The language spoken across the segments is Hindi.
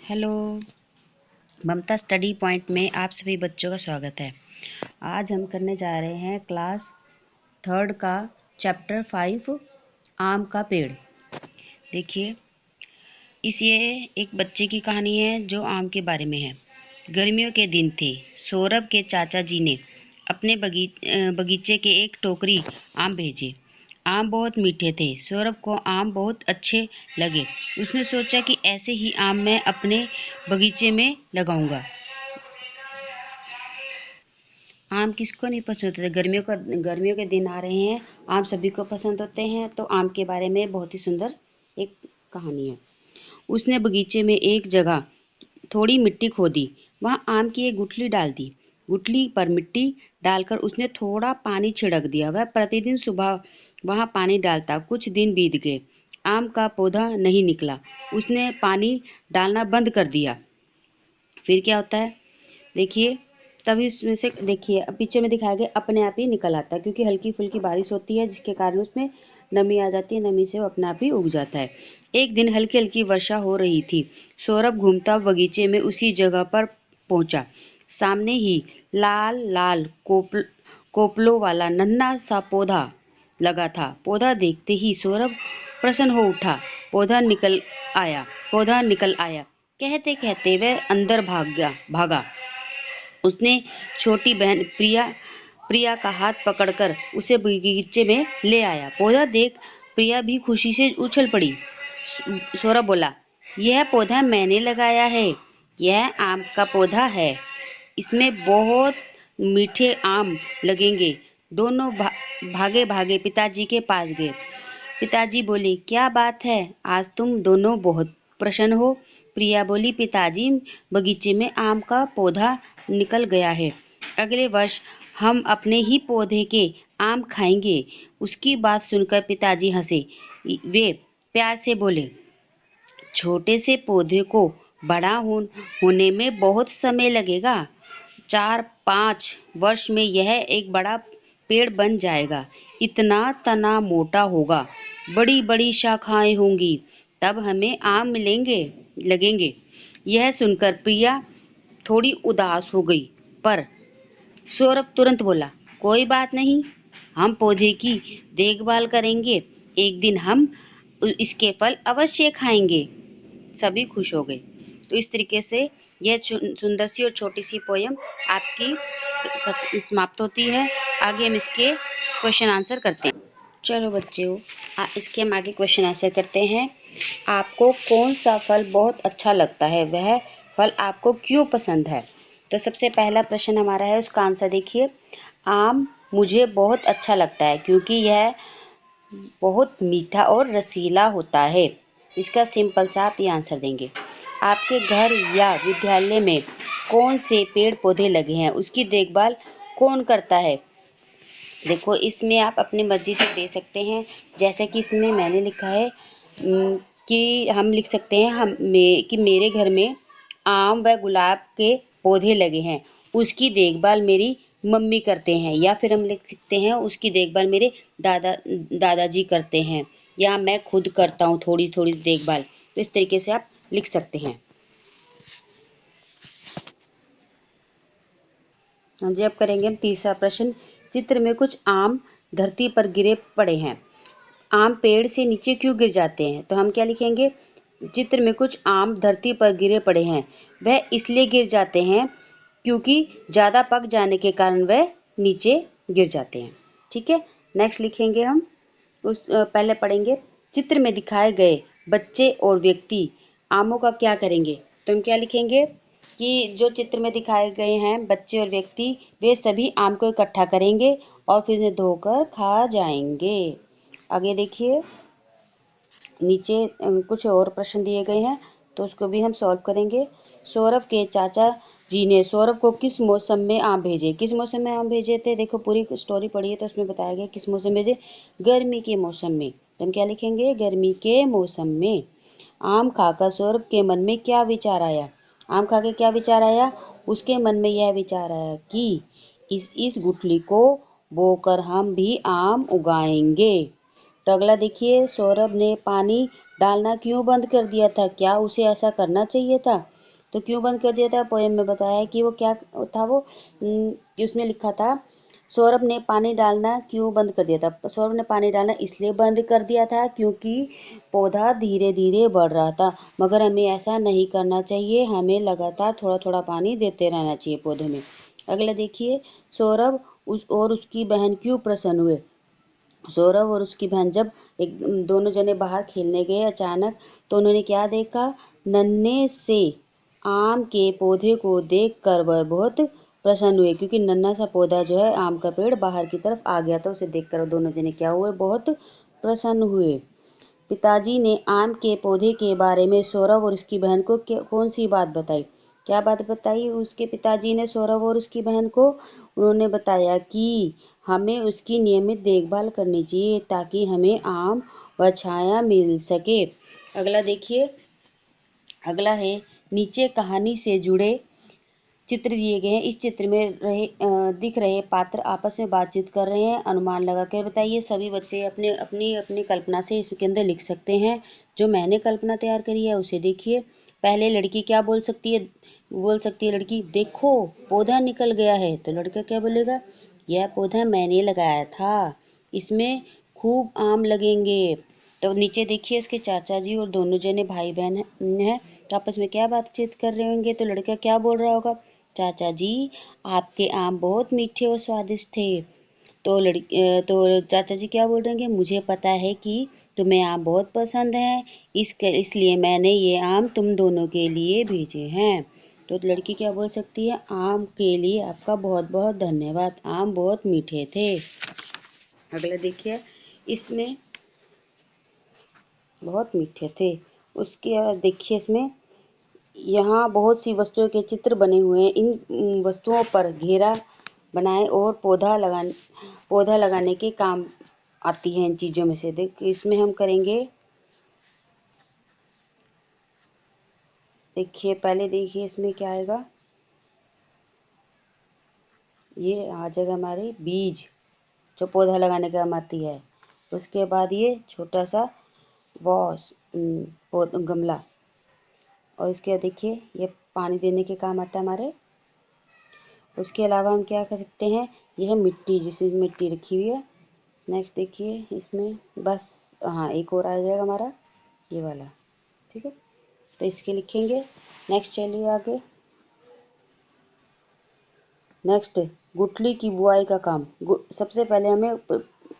हेलो, ममता स्टडी पॉइंट में आप सभी बच्चों का स्वागत है। आज हम करने जा रहे हैं क्लास थर्ड का चैप्टर 5 आम का पेड़। देखिए, ये एक बच्चे की कहानी है जो आम के बारे में है। गर्मियों के दिन थे। सौरभ के चाचा जी ने अपने बगीचे के एक टोकरी आम भेजे। आम बहुत मीठे थे। सौरभ को आम बहुत अच्छे लगे। उसने सोचा कि ऐसे ही आम मैं अपने बगीचे में लगाऊंगा। आम किसको नहीं पसंद होते? गर्मियों के दिन आ रहे हैं, आम सभी को पसंद होते हैं। तो आम के बारे में बहुत ही सुंदर एक कहानी है। उसने बगीचे में एक जगह थोड़ी मिट्टी खोदी, वहां आम की एक गुठली डाल दी। गुठली पर मिट्टी डालकर उसने थोड़ा पानी छिड़क दिया। वह प्रतिदिन सुबह वहां पानी डालता। कुछ दिन बीत गए, आम का पौधा नहीं निकला। उसने पानी डालना बंद कर दिया। फिर क्या होता है देखिए, तभी उसमें से देखिए अब पिक्चर में दिखाया गया अपने आप ही निकल आता है, क्योंकि हल्की फुल्की बारिश होती है जिसके कारण उसमें नमी आ जाती है। नमी से वो अपने आप ही उग जाता है। एक दिन हल्की हल्की वर्षा हो रही थी। सौरभ घूमता बगीचे में उसी जगह पर पहुंचा। सामने ही लाल लाल कोपलों वाला नन्हा सा पौधा लगा था। पौधा देखते ही सौरभ प्रसन्न हो उठा। पौधा निकल आया। कहते कहते वह अंदर भागा। उसने छोटी बहन प्रिया का हाथ पकड़कर उसे बगीचे में ले आया। पौधा देख प्रिया भी खुशी से उछल पड़ी। सौरभ बोला, यह पौधा मैंने लगाया है। यह आम का पौधा है। इसमें बहुत मीठे आम लगेंगे। दोनों भागे भागे पिताजी के पास गए। पिताजी बोले, क्या बात है, आज तुम दोनों बहुत प्रसन्न हो। प्रिया बोली, पिताजी, बगीचे में आम का पौधा निकल गया है। अगले वर्ष हम अपने ही पौधे के आम खाएंगे। उसकी बात सुनकर पिताजी हंसे। वे प्यार से बोले, छोटे से पौधे को बड़ा होने में बहुत समय लगेगा। 4-5 वर्ष में यह एक बड़ा पेड़ बन जाएगा। इतना तना मोटा होगा, बड़ी बड़ी शाखाएं होंगी, तब हमें आम लगेंगे। यह सुनकर प्रिया थोड़ी उदास हो गई, पर सौरभ तुरंत बोला, कोई बात नहीं, हम पौधे की देखभाल करेंगे। एक दिन हम इसके फल अवश्य खाएंगे। सभी खुश हो गए। तो इस तरीके से यह सुंदर सी और छोटी सी पोयम आपकी समाप्त होती है। आगे हम इसके क्वेश्चन आंसर करते हैं। चलो बच्चों, इसके हम आगे क्वेश्चन आंसर करते हैं। आपको कौन सा फल बहुत अच्छा लगता है? वह फल आपको क्यों पसंद है? तो सबसे पहला प्रश्न हमारा है, उसका आंसर देखिए। आम मुझे बहुत अच्छा लगता है क्योंकि यह बहुत मीठा और रसीला होता है। इसका सिंपल सा आप ये आंसर देंगे। आपके घर या विद्यालय में कौन से पेड़ पौधे लगे हैं? उसकी देखभाल कौन करता है? देखो, इसमें आप अपनी मर्जी से दे सकते हैं। जैसे कि इसमें मैंने लिखा है कि हम लिख सकते हैं कि मेरे घर में आम व गुलाब के पौधे लगे हैं। उसकी देखभाल मेरी मम्मी करते हैं। या फिर हम लिख सकते हैं उसकी देखभाल मेरे दादाजी करते हैं, या मैं खुद करता हूँ थोड़ी थोड़ी देखभाल। तो इस तरीके से आप लिख सकते हैं। हाँ जी, अब करेंगे हम तीसरा प्रश्न। चित्र में कुछ आम धरती पर गिरे पड़े हैं। आम पेड़ से नीचे क्यों गिर जाते हैं? तो हम क्या लिखेंगे? चित्र में कुछ आम धरती पर गिरे पड़े हैं। वह इसलिए गिर जाते हैं क्योंकि ज़्यादा पक जाने के कारण वह नीचे गिर जाते हैं। ठीक है, नेक्स्ट लिखेंगे हम। पहले पढ़ेंगे, चित्र में दिखाए गए बच्चे और व्यक्ति आमों का क्या करेंगे? तो हम क्या लिखेंगे कि जो चित्र में दिखाए गए हैं बच्चे और व्यक्ति, वे सभी आम को इकट्ठा करेंगे और फिर उन्हें धोकर खा जाएंगे। आगे देखिए, नीचे कुछ और प्रश्न दिए गए हैं, तो उसको भी हम सॉल्व करेंगे। सौरभ के चाचा जी ने सौरभ को किस मौसम में आम भेजे? किस मौसम में आम भेजे थे? देखो, पूरी स्टोरी पढ़िए तो उसमें बताया गया किस मौसम में भेजे। गर्मी के मौसम में। तो हम क्या लिखेंगे? गर्मी के मौसम में। आम खाकर सौरभ के मन में क्या विचार आया? आम खा के क्या विचार आया? उसके मन में यह विचार आया कि इस गुठली को बोकर हम भी आम उगाएंगे। तो अगला देखिए, सौरभ ने पानी डालना क्यों बंद कर दिया था? क्या उसे ऐसा करना चाहिए था? तो क्यों बंद कर दिया था? पोएम में बताया है कि वो क्या था, वो उसमें लिखा था सौरभ ने पानी डालना क्यों बंद कर दिया था? सौरभ ने पानी डालना इसलिए बंद कर दिया था क्योंकि पौधा धीरे धीरे बढ़ रहा था, मगर हमें ऐसा नहीं करना चाहिए, हमें लगातार थोड़ा थोड़ा पानी देते रहना चाहिए पौधे में। अगला देखिए, सौरभ और उसकी बहन क्यों प्रसन्न हुए? सौरभ और उसकी बहन जब एक दोनों जने बाहर खेलने गए अचानक, तो उन्होंने क्या देखा? नन्हे से आम के पौधे को देखकर वह बहुत प्रसन्न हुए, क्योंकि नन्हा सा पौधा जो है आम का पेड़ बाहर की तरफ आ गया था। उसे देखकर दोनों जने क्या हुए? बहुत प्रसन्न हुए। पिताजी ने आम के पौधे के बारे में सौरभ और उसकी बहन को कौन सी बात बताई? क्या बात बताई उसके पिताजी ने सौरभ और उसकी बहन को? उन्होंने बताया कि हमें उसकी नियमित देखभाल करनी चाहिए ताकि हमें आम व छाया मिल सके। अगला देखिए, अगला है नीचे कहानी से जुड़े चित्र दिए गए हैं। इस चित्र में दिख रहे पात्र आपस में बातचीत कर रहे हैं। अनुमान लगाकर बताइए। सभी बच्चे अपने अपनी अपनी कल्पना से इसके अंदर लिख सकते हैं। जो मैंने कल्पना तैयार करी है उसे देखिए। पहले लड़की क्या बोल सकती है? बोल सकती है लड़की, देखो पौधा निकल गया है। तो लड़का क्या बोलेगा? यह पौधा मैंने लगाया था, इसमें खूब आम लगेंगे। तो नीचे देखिए, उसके चाचा जी और दोनों जने भाई बहन हैं, तो आपस में क्या बातचीत कर रहे होंगे? तो लड़का क्या बोल रहा होगा? चाचा जी, आपके आम बहुत मीठे और स्वादिष्ट थे। तो चाचा जी क्या बोल रहे हैं? मुझे पता है कि तुम्हें आम बहुत पसंद है, इसलिए मैंने ये आम तुम दोनों के लिए भेजे हैं। तो लड़की क्या बोल सकती है? आम के लिए आपका बहुत बहुत धन्यवाद, आम बहुत मीठे थे। अगला देखिए, इसमें बहुत मीठे थे। उसके बाद देखिए, इसमें यहाँ बहुत सी वस्तुओं के चित्र बने हुए हैं। इन वस्तुओं पर घेरा बनाएं और पौधा लगाने के काम आती है। इन चीज़ों में से देख, इसमें हम करेंगे। देखिए, पहले देखिए इसमें क्या आएगा? ये आ जाएगा हमारे बीज, जो पौधा लगाने के काम आती है। उसके बाद ये छोटा सा वॉश गमला, और इसके बाद देखिए ये पानी देने के काम आता है हमारे। उसके अलावा हम क्या कर सकते हैं? यह मिट्टी, जिसमें मिट्टी रखी हुई है। नेक्स्ट देखिए इसमें, बस हाँ एक और आ जाएगा हमारा ये वाला, ठीक है। तो इसके लिखेंगे। नेक्स्ट चलिए आगे। नेक्स्ट, गुठली की बुआई का काम। सबसे पहले हमें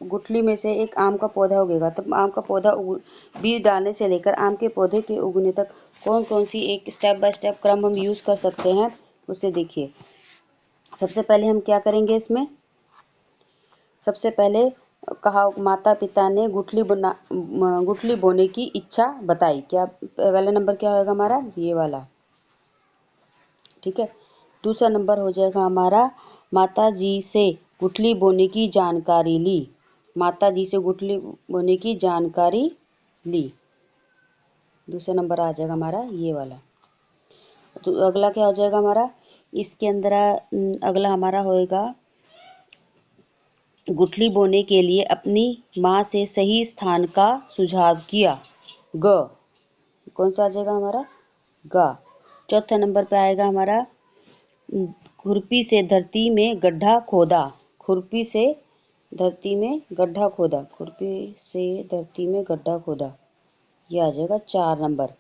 गुठली में से एक आम का पौधा उगेगा, तब आम का पौधा बीज डालने से लेकर आम के पौधे के उगने तक कौन कौन सी एक स्टेप बाय स्टेप क्रम हम यूज़ कर सकते हैं, उसे देखिए। सबसे पहले हम क्या करेंगे इसमें? सबसे पहले कहा माता पिता ने गुठली बोने की इच्छा बताई। क्या पहला नंबर क्या होगा हमारा? ये वाला, ठीक है। दूसरा नंबर हो जाएगा हमारा, माता जी से गुठली बोने की जानकारी ली। माता जी से गुठली बोने की जानकारी ली, दूसरा नंबर आ जाएगा हमारा ये वाला। तो अगला क्या हो जाएगा हमारा? इसके अंदर अगला हमारा होएगा, गुठली बोने के लिए अपनी माँ से सही स्थान का सुझाव किया। ग, कौन सा आ जाएगा हमारा? गा। चौथा नंबर पे आएगा हमारा, खुरपी से धरती में गड्ढा खोदा। खुरपी से धरती में गड्ढा खोदा, खुरपी से धरती में गड्ढा खोदा, ये आ जाएगा 4 नंबर।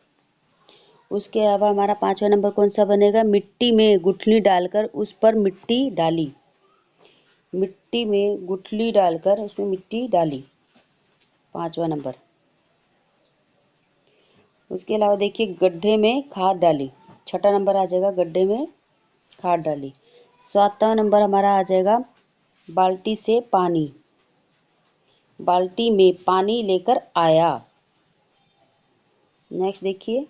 उसके अलावा हमारा 5वां नंबर कौन सा बनेगा? मिट्टी में गुठली डालकर उस पर मिट्टी डाली। मिट्टी में गुठली डालकर उसमें मिट्टी डाली, 5वां नंबर। उसके अलावा देखिए, गड्ढे में खाद डाली, 6ठा नंबर आ जाएगा, गड्ढे में खाद डाली। 7वां नंबर हमारा आ जाएगा, बाल्टी से पानी, बाल्टी में पानी लेकर आया। नेक्स्ट देखिए,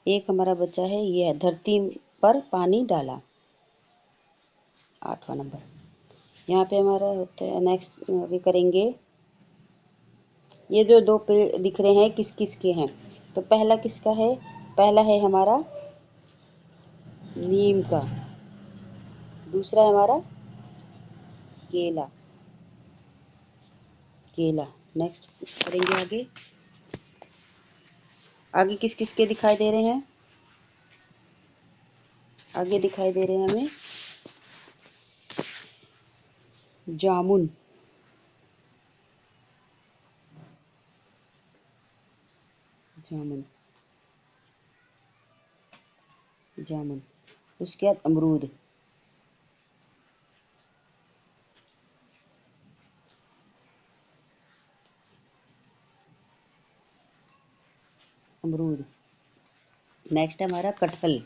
एक हमारा बच्चा है, ये है धरती पर पानी डाला, 8वां नंबर। यहाँ पे हमारा होता है, नेक्स्ट आगे करेंगे। ये जो दो पेड़ दिख रहे हैं किस किस के हैं? तो पहला किसका है? पहला है हमारा नीम का, दूसरा है हमारा केला, केला। नेक्स्ट करेंगे आगे। आगे किस किस के दिखाई दे रहे हैं? आगे दिखाई दे रहे हैं हमें जामुन, जामुन, जामुन। उसके बाद अमरूद, अमरूद। नेक्स्ट है हमारा कटहल,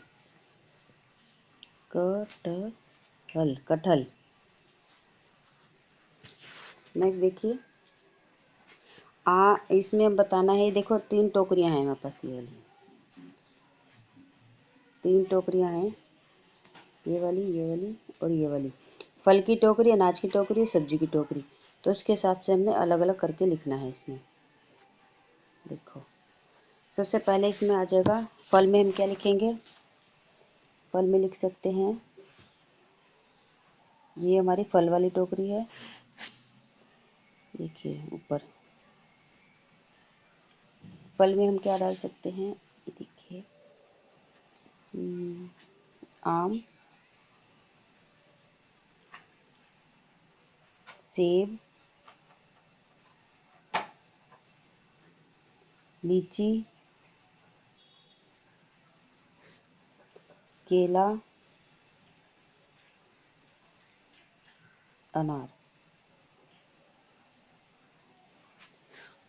कटहल, कटहल। नेक्स्ट देखिए इसमें हम बताना है, देखो 3 टोकरियां हैं हमारे पास, ये वाली 3 टोकरियां हैं, ये वाली और ये वाली। फल की टोकरी, अनाज की टोकरी, सब्जी की टोकरी। तो उसके हिसाब से हमने अलग अलग करके लिखना है इसमें। देखो सबसे पहले इसमें आ जाएगा, फल में हम क्या लिखेंगे, फल में लिख सकते हैं, ये हमारी फल वाली टोकरी है, देखिए ऊपर। फल में हम क्या डाल सकते हैं, ये देखिए आम, सेब, लीची, केला, अनार।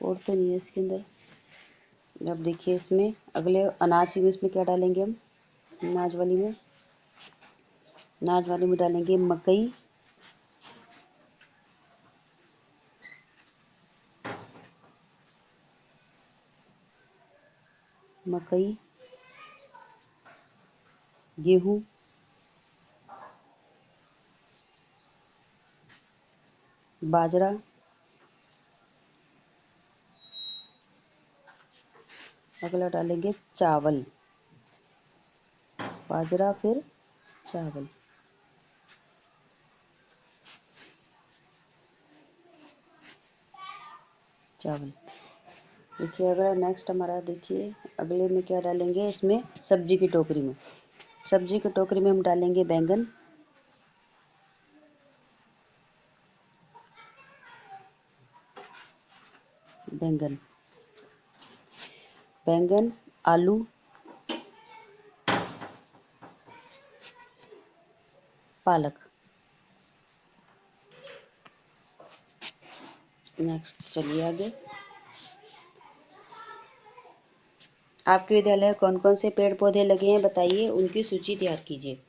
और तो नहीं है इसके अंदर। अब देखिए इसमें अगले अनाज में, इसमें क्या डालेंगे हम, अनाज वाली में, अनाज वाली में डालेंगे मकई, मकई, गेहूँ, बाजरा, अगला डालेंगे चावल, बाजरा फिर चावल। चावल। देखिए अगला नेक्स्ट हमारा, देखिए अगले में क्या डालेंगे, इसमें सब्जी की टोकरी में, सब्जी की टोकरी में हम डालेंगे बैंगन, बैंगन, बैंगन, आलू, पालक। नेक्स्ट चलिए आगे, आपके विद्यालय में कौन कौन से पेड़ पौधे लगे हैं बताइए, उनकी सूची तैयार कीजिए।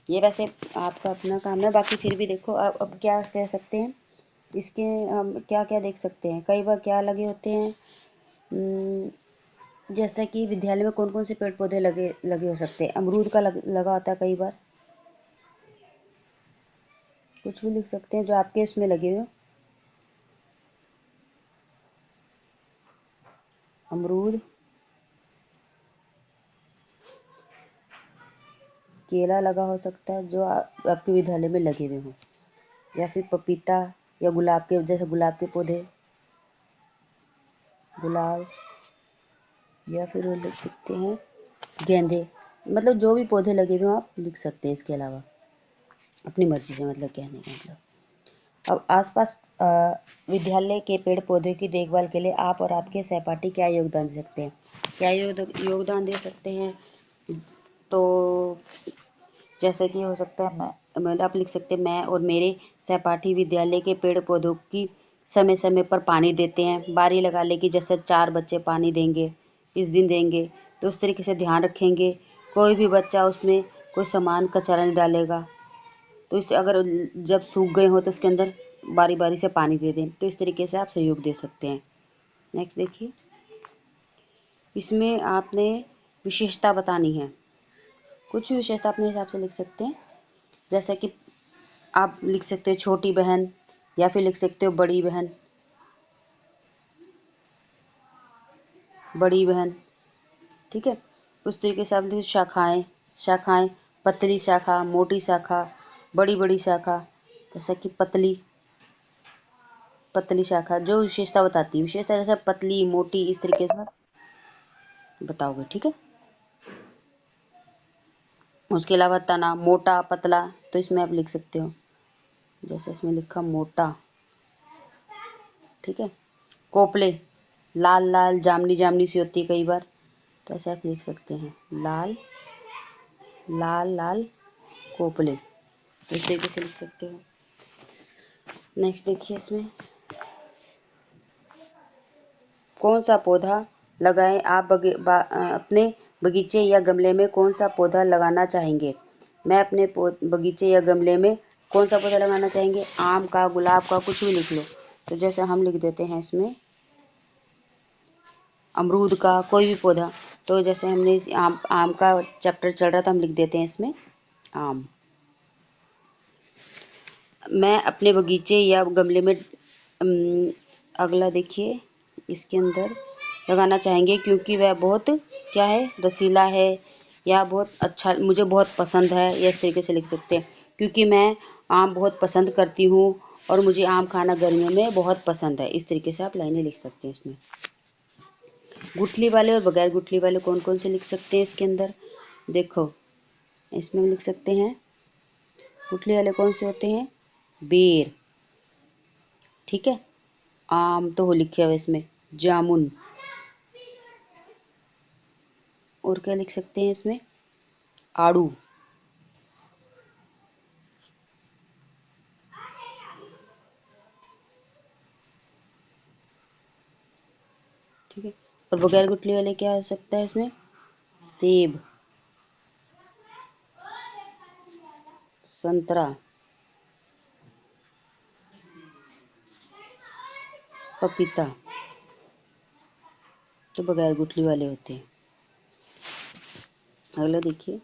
ये वैसे आपका अपना काम है, बाकी फिर भी देखो अब क्या कह सकते हैं, इसके हम क्या क्या देख सकते हैं, कई बार क्या लगे होते हैं, जैसा कि विद्यालय में कौन कौन से पेड़ पौधे लगे लगे हो सकते हैं, अमरूद का लगा होता है कई बार, कुछ भी लिख सकते हैं जो आपके इसमें लगे हुए हो। अमरूद, केला लगा हो सकता है जो आपके विद्यालय में लगे हुए हों, या फिर पपीता, या गुलाब के, जैसे गुलाब के पौधे, गुलाब, या फिर वो लिख सकते हैं गेंदे। मतलब जो भी पौधे लगे हुए हों आप लिख सकते हैं, इसके अलावा अपनी मर्जी से, मतलब कहने का मतलब। अब आसपास विद्यालय के पेड़ पौधों की देखभाल के लिए आप और आपके सहपाठी क्या योगदान दे सकते हैं, क्या योगदान दे सकते हैं, तो जैसे कि हो सकता है मैं आप लिख सकते हैं, मैं और मेरे सहपाठी विद्यालय के पेड़ पौधों की समय समय पर पानी देते हैं, बारी लगा ले कि जैसे 4 बच्चे पानी देंगे, इस दिन देंगे, तो उस तरीके से ध्यान रखेंगे, कोई भी बच्चा उसमें कोई सामान कचरा नहीं डालेगा, तो इस अगर जब सूख गए हो तो उसके अंदर बारी बारी से पानी दे दें, तो इस तरीके से आप सहयोग दे सकते हैं। नेक्स्ट देखिए, इसमें आपने विशेषता बतानी है, कुछ भी विशेषता अपने हिसाब से लिख सकते हैं, जैसे कि आप लिख सकते हो छोटी बहन, या फिर लिख सकते हो बड़ी बहन, बड़ी बहन, ठीक है। उस तरीके से आप लिख शाखाएं, शाखाएं, पतली शाखा, मोटी शाखा, बड़ी बड़ी शाखा, जैसे कि पतली, पतली शाखा जो विशेषता बताती है, विशेषता जैसे पतली, मोटी, इस तरीके से बताओगे, ठीक है। उसके अलावा तना, मोटा, पतला, तो इसमें आप लिख सकते हो, जैसे इसमें लिखा मोटा, ठीक है। कोपले, लाल लाल जामनी जामनी सी होती है कई बार, तो ऐसे आप लिख सकते हैं, लाल लाल लाल कोपले, तो इस तरीके से लिख सकते हो। नेक्स्ट देखिए, इसमें कौन सा पौधा लगाएं आप अपने बगीचे या गमले में कौन सा पौधा लगाना चाहेंगे? मैं अपने बगीचे या गमले में कौन सा पौधा लगाना चाहेंगे? आम का, गुलाब का, कुछ भी लिख लो। तो जैसे हम लिख देते हैं इसमें अमरूद का, कोई भी पौधा। तो जैसे हमने इस आम का चैप्टर चल रहा था, हम लिख देते हैं इसमें आम। मैं अपने बगीचे या गमले में अगला देखिए, इसके अंदर लगाना चाहेंगे क्योंकि वह बहुत क्या है, रसीला है, या बहुत अच्छा, मुझे बहुत पसंद है, या इस तरीके से लिख सकते हैं क्योंकि मैं आम बहुत पसंद करती हूँ और मुझे आम खाना गर्मियों में बहुत पसंद है। इस तरीके से आप लाइनें लिख सकते हैं इसमें। गुठली वाले और बगैर गुठली वाले कौन कौन से लिख सकते हैं इसके अंदर? देखो, इसमें हम लिख सकते हैं, गुठली वाले कौन से होते हैं? बेर, ठीक है। आम तो हो लिखे हुए इसमें, जामुन, और क्या लिख सकते हैं इसमें? आड़ू, ठीक है। और बगैर गुठली वाले क्या हो सकता है इसमें? सेब, संतरा, पपीता, तो बगैर गुठली वाले होते हैं। अगला देखिए,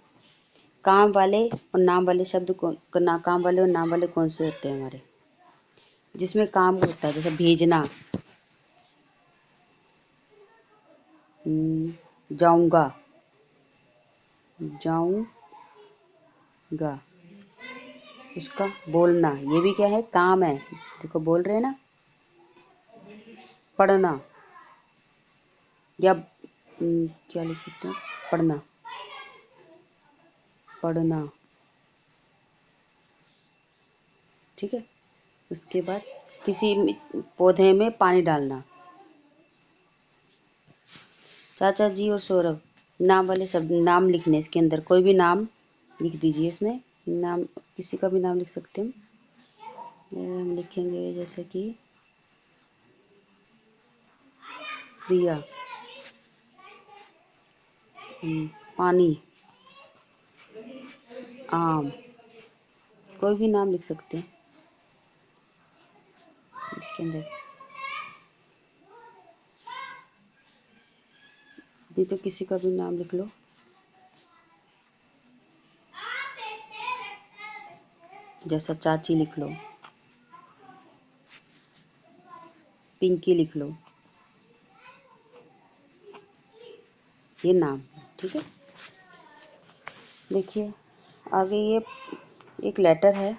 काम वाले और नाम वाले शब्द काम वाले और नाम वाले कौन से होते हैं हमारे? जिसमें काम होता है, जैसे भेजना, जाऊंगा, जाऊंगा, उसका बोलना, ये भी क्या है, काम है। देखो बोल रहे हैं ना। पढ़ना, या क्या लिख सकते हैं? पढ़ना, पढ़ना, ठीक है। उसके बाद किसी पौधे में पानी डालना। चाचा जी और सौरभ, नाम वाले शब्द, नाम लिखने इसके अंदर, कोई भी नाम लिख दीजिए इसमें। नाम किसी का भी नाम लिख सकते हैं। हम लिखेंगे जैसे कि प्रिया, पानी, आम, कोई भी नाम लिख सकते हैं इसके अंदर। नहीं तो किसी का भी नाम लिख लो। जैसा चाची लिख लो, पिंकी लिख लो, ये नाम, ठीक है। देखिए आगे, ये एक लेटर है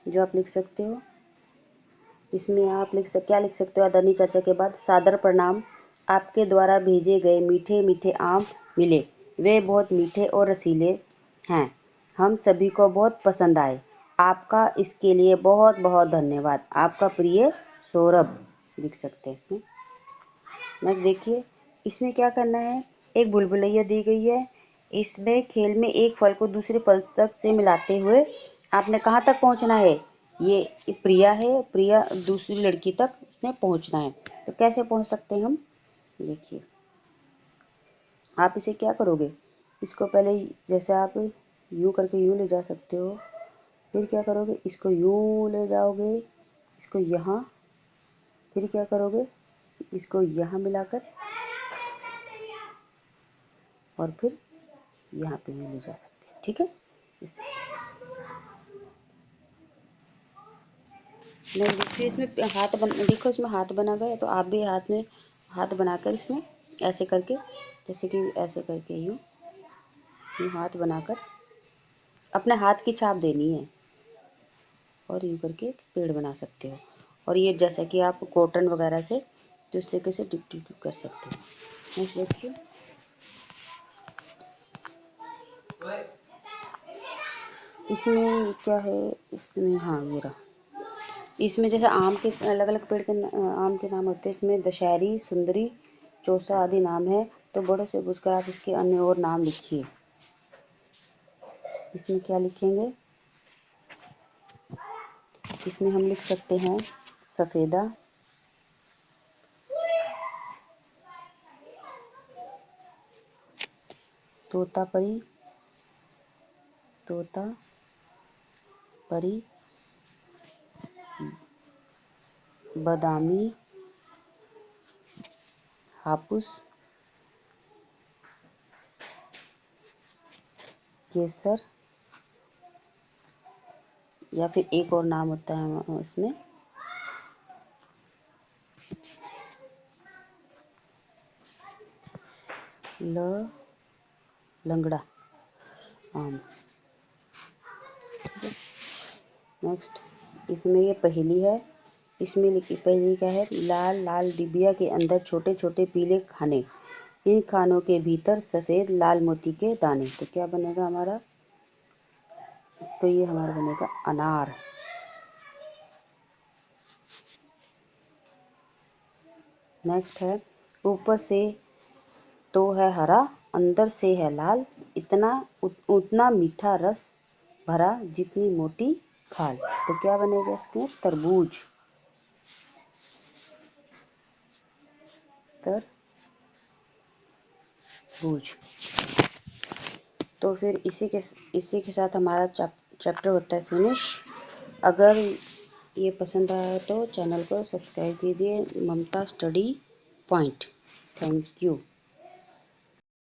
जो आप लिख सकते हो। इसमें आप क्या लिख सकते हो? आदरणीय चाचा के बाद सादर प्रणाम, आपके द्वारा भेजे गए मीठे मीठे आम मिले, वे बहुत मीठे और रसीले हैं, हम सभी को बहुत पसंद आए, आपका इसके लिए बहुत बहुत धन्यवाद, आपका प्रिय सौरभ, लिख सकते हैं इसमें। नेक्स्ट देखिए, इसमें क्या करना है, एक बुलबुलैया दी गई है, इसमें खेल में एक फल को दूसरे फल तक से मिलाते हुए आपने कहाँ तक पहुँचना है? ये प्रिया है, प्रिया दूसरी लड़की तक उसने पहुँचना है, तो कैसे पहुँच सकते हैं हम? देखिए, आप इसे क्या करोगे, इसको पहले जैसे आप यूँ करके यूँ ले जा सकते हो, फिर क्या करोगे, इसको यूँ ले जाओगे, इसको यहाँ, फिर क्या करोगे, इसको यहाँ मिलाकर, और फिर यहाँ पे यूँ ले जा सकते हैं, ठीक है। नहीं देखिए, इसमें हाथ देखो, इसमें हाथ बना हुआ है, तो आप भी हाथ में हाथ बनाकर इसमें ऐसे करके, जैसे कि ऐसे करके यूँ यूँ हाथ बनाकर अपने हाथ की छाप देनी है, और यूँ करके पेड़ बना सकते हो। और ये जैसा कि आप कॉटन वगैरह से तो इस तरीके से टिप टिप कर सकते हो। नेक्स्ट देखिए, इसमें क्या है, इसमें हाँ ये रहा। इसमें जैसे आम के अलग अलग पेड़ के आम के नाम होते हैं, इसमें दशहरी, सुंदरी, चौसा आदि नाम है। तो बड़ों से पूछकर आप इसके अन्य और नाम लिखिए। इसमें क्या लिखेंगे, इसमें हम लिख सकते हैं सफेदा, तोतापरी, तोता परी, बादामी, हापुस, केसर, या फिर एक और नाम होता है इसमें लंगड़ा आम। नेक्स्ट, इसमें ये पहेली है। इसमें लिखी पहेली क्या है, लाल लाल डिबिया के अंदर छोटे छोटे पीले खाने, इन खानों के भीतर सफेद लाल मोती के दाने। तो क्या बनेगा हमारा, तो ये हमारा बनेगा अनार। नेक्स्ट है, ऊपर से तो है हरा, अंदर से है लाल, उतना मीठा रस भरा जितनी मोटी खाल। तो क्या बनेगा इसमें, तरबूज। तरबूज। तो फिर इसी के साथ हमारा चैप्टर होता है फिनिश। अगर ये पसंद आया तो चैनल को सब्सक्राइब कीजिए, ममता स्टडी पॉइंट। Thank you.